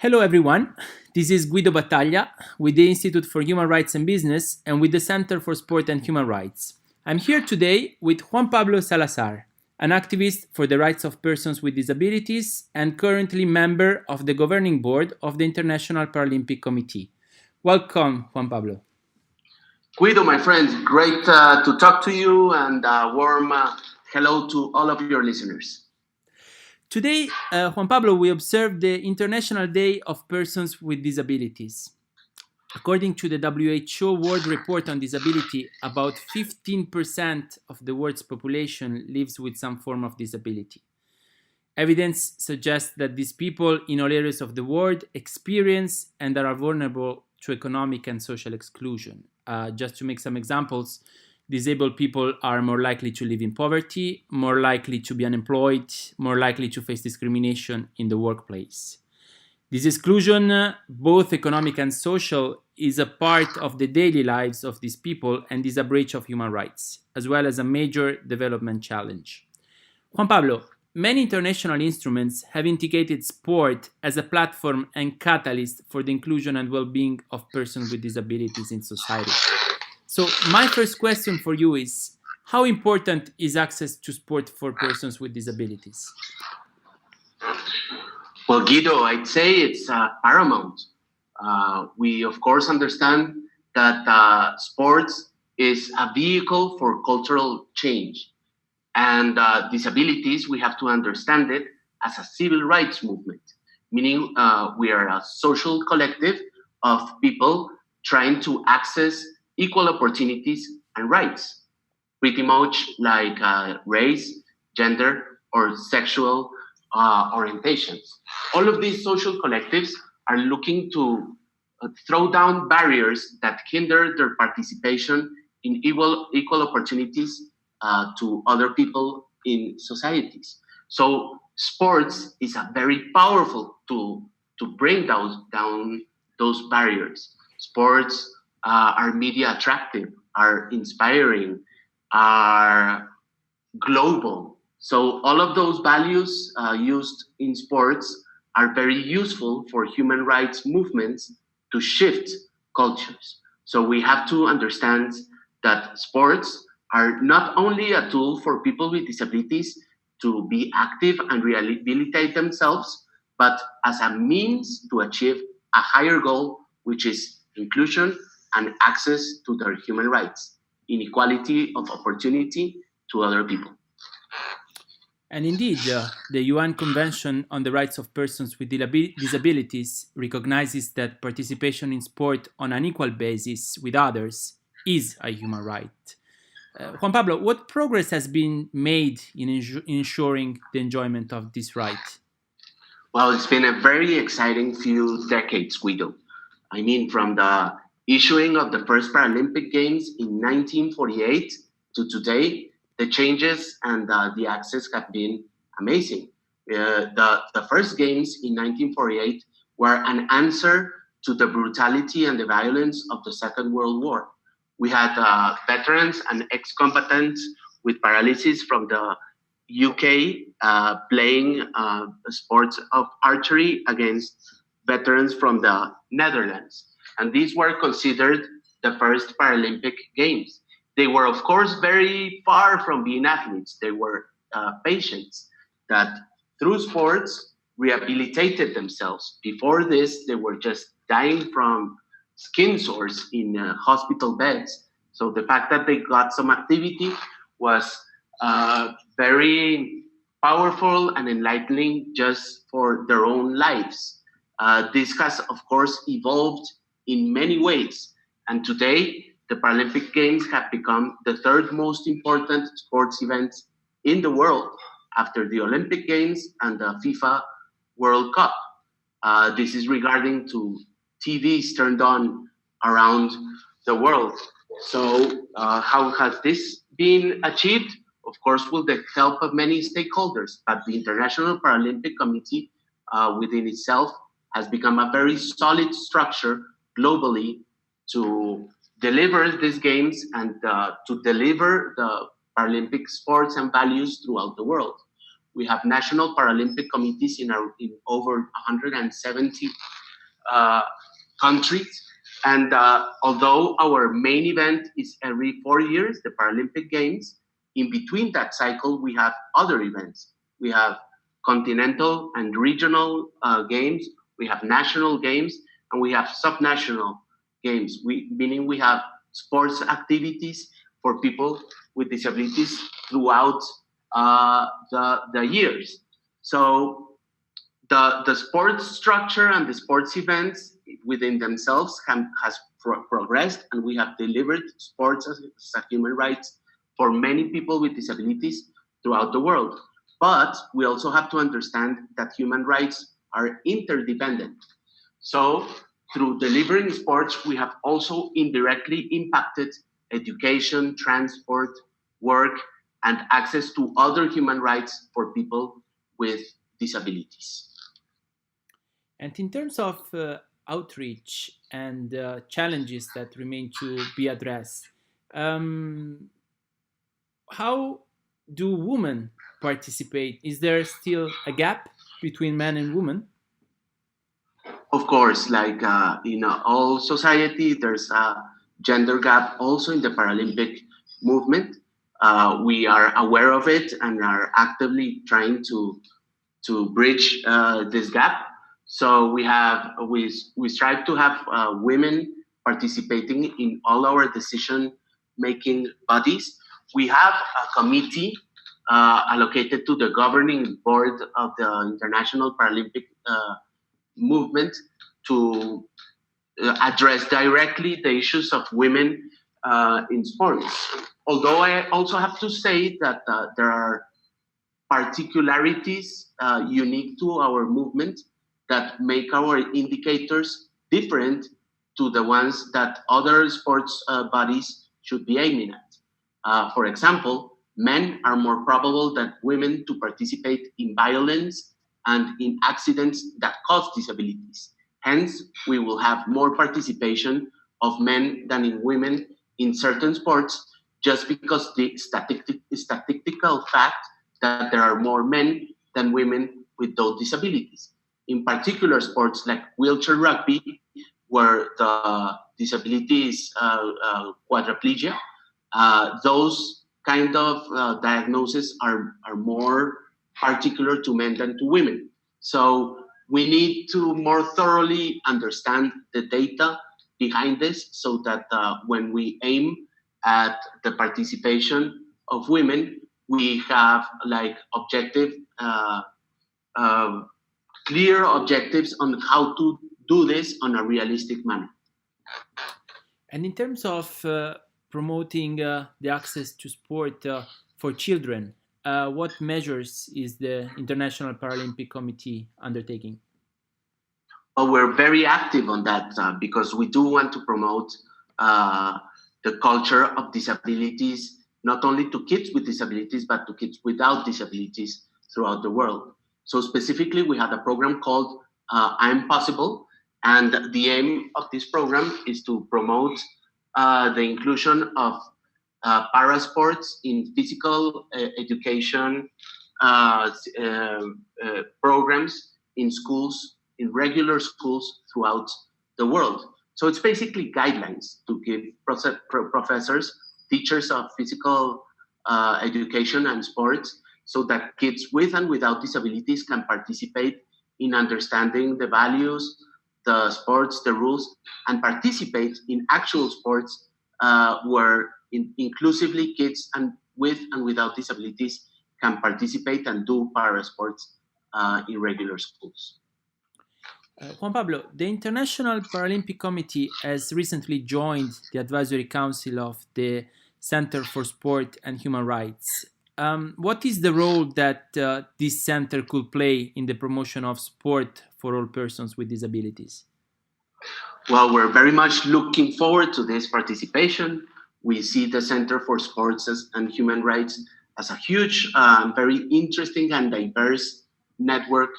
Hello everyone, this is Guido Battaglia with the Institute for Human Rights and Business and with the Center for Sport and Human Rights. I'm here today with Juan Pablo Salazar, an activist for the rights of persons with disabilities and currently member of the governing board of the International Paralympic Committee. Welcome, Juan Pablo. Guido, my friend, great to talk to you, and warm hello to all of your listeners. Today, Juan Pablo, we observe the International Day of Persons with Disabilities. According to the WHO World Report on Disability, about 15% of the world's population lives with some form of disability. Evidence suggests that these people in all areas of the world experience and are vulnerable to economic and social exclusion. Just to make some examples, disabled people are more likely to live in poverty, more likely to be unemployed, more likely to face discrimination in the workplace. This exclusion, both economic and social, is a part of the daily lives of these people and is a breach of human rights, as well as a major development challenge. Juan Pablo, many international instruments have indicated sport as a platform and catalyst for the inclusion and well-being of persons with disabilities in society. So my first question for you is, how important is access to sport for persons with disabilities? Well, Guido, I'd say it's paramount. We, of course, understand that sports is a vehicle for cultural change. And disabilities, we have to understand it as a civil rights movement, meaning we are a social collective of people trying to access equal opportunities and rights, pretty much like race, gender, or sexual orientations. All of these social collectives are looking to throw down barriers that hinder their participation in equal opportunities to other people in societies. So sports is a very powerful tool to bring down those barriers. Sports are media attractive, are inspiring, are global. So all of those values used in sports are very useful for human rights movements to shift cultures. So we have to understand that sports are not only a tool for people with disabilities to be active and rehabilitate themselves, but as a means to achieve a higher goal, which is inclusion and access to their human rights, inequality of opportunity to other people. And indeed, the UN Convention on the Rights of Persons with Disabilities recognizes that participation in sport on an equal basis with others is a human right. Juan Pablo, what progress has been made in ensuring the enjoyment of this right? Well, it's been a very exciting few decades, Guido. I mean, from the issuing of the first Paralympic Games in 1948 to today, the changes and the access have been amazing. The first Games in 1948 were an answer to the brutality and the violence of the Second World War. We had veterans and ex-combatants with paralysis from the UK playing sports of archery against veterans from the Netherlands. And these were considered the first Paralympic Games. They were, of course, very far from being athletes. They were patients that, through sports, rehabilitated themselves. Before this, they were just dying from skin sores in hospital beds. So the fact that they got some activity was very powerful and enlightening just for their own lives. This has, of course, evolved in many ways. And today, the Paralympic Games have become the third most important sports event in the world after the Olympic Games and the FIFA World Cup. This is regarding to TVs turned on around the world. So how has this been achieved? Of course, with the help of many stakeholders, but the International Paralympic Committee within itself has become a very solid structure globally to deliver these games and to deliver the Paralympic sports and values throughout the world. We have national Paralympic committees in over 170 uh, countries. And although our main event is every 4 years, the Paralympic Games, in between that cycle, we have other events. We have continental and regional games, we have national games, and we have subnational games, meaning we have sports activities for people with disabilities throughout the years. So the sports structure and the sports events within themselves has progressed, and we have delivered sports as a human rights for many people with disabilities throughout the world. But we also have to understand that human rights are interdependent. So through delivering sports, we have also indirectly impacted education, transport, work, and access to other human rights for people with disabilities. And in terms of outreach and challenges that remain to be addressed, how do women participate? Is there still a gap between men and women? Of course, like in all society, there's a gender gap also in the Paralympic movement. We are aware of it and are actively trying to bridge this gap. So we strive to have women participating in all our decision making bodies. We have a committee allocated to the governing board of the International Paralympic movement to address directly the issues of women in sports. Although I also have to say that there are particularities unique to our movement that make our indicators different to the ones that other sports bodies should be aiming at. For example, men are more probable than women to participate in violence and in accidents that cause disabilities. Hence, we will have more participation of men than in women in certain sports, just because the statistical fact that there are more men than women with those disabilities. In particular sports like wheelchair rugby, where the disability is quadriplegia, those kind of diagnoses are more particular to men than to women. So we need to more thoroughly understand the data behind this so that when we aim at the participation of women, we have like objective, clear objectives on how to do this on a realistic manner. And in terms of promoting the access to sport for children, what measures is the International Paralympic Committee undertaking? We're very active on that because we do want to promote the culture of disabilities, not only to kids with disabilities, but to kids without disabilities throughout the world. So specifically, we had a program called I'm Possible, and the aim of this program is to promote the inclusion of parasports in physical education programs in schools, in regular schools throughout the world. So it's basically guidelines to give professors, teachers of physical education and sports, so that kids with and without disabilities can participate in understanding the values, the sports, the rules, and participate in actual sports where inclusively kids and with and without disabilities can participate and do parasports in regular schools. Juan Pablo, the International Paralympic Committee has recently joined the Advisory Council of the Center for Sport and Human Rights. What is the role that this center could play in the promotion of sport for all persons with disabilities? Well, we're very much looking forward to this participation. We see the Center for Sports and Human Rights as a huge, very interesting and diverse network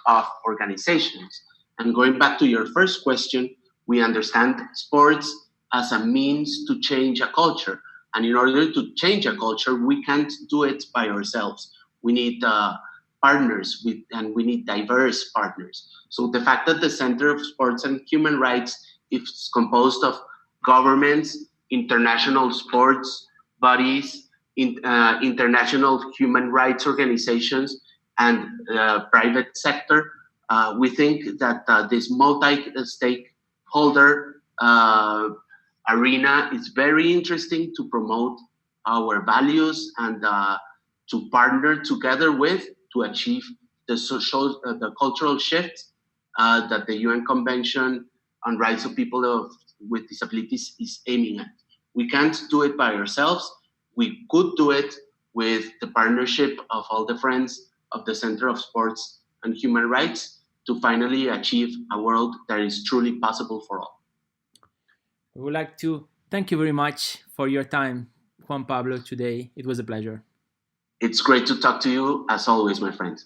of organizations. And going back to your first question, we understand sports as a means to change a culture. And in order to change a culture, we can't do it by ourselves. We need partners, and we need diverse partners. So the fact that the Center of Sports and Human Rights is composed of governments, international sports bodies, international human rights organizations, and private sector, we think that this multi-stakeholder arena is very interesting to promote our values and to partner together with to achieve the the cultural shift that the UN Convention on Rights of People with Disabilities is aiming at. We can't do it by ourselves. We could do it with the partnership of all the friends of the Center of Sports and Human Rights to finally achieve a world that is truly possible for all. We would like to thank you very much for your time, Juan Pablo, today. It was a pleasure. It's great to talk to you, as always, my friend.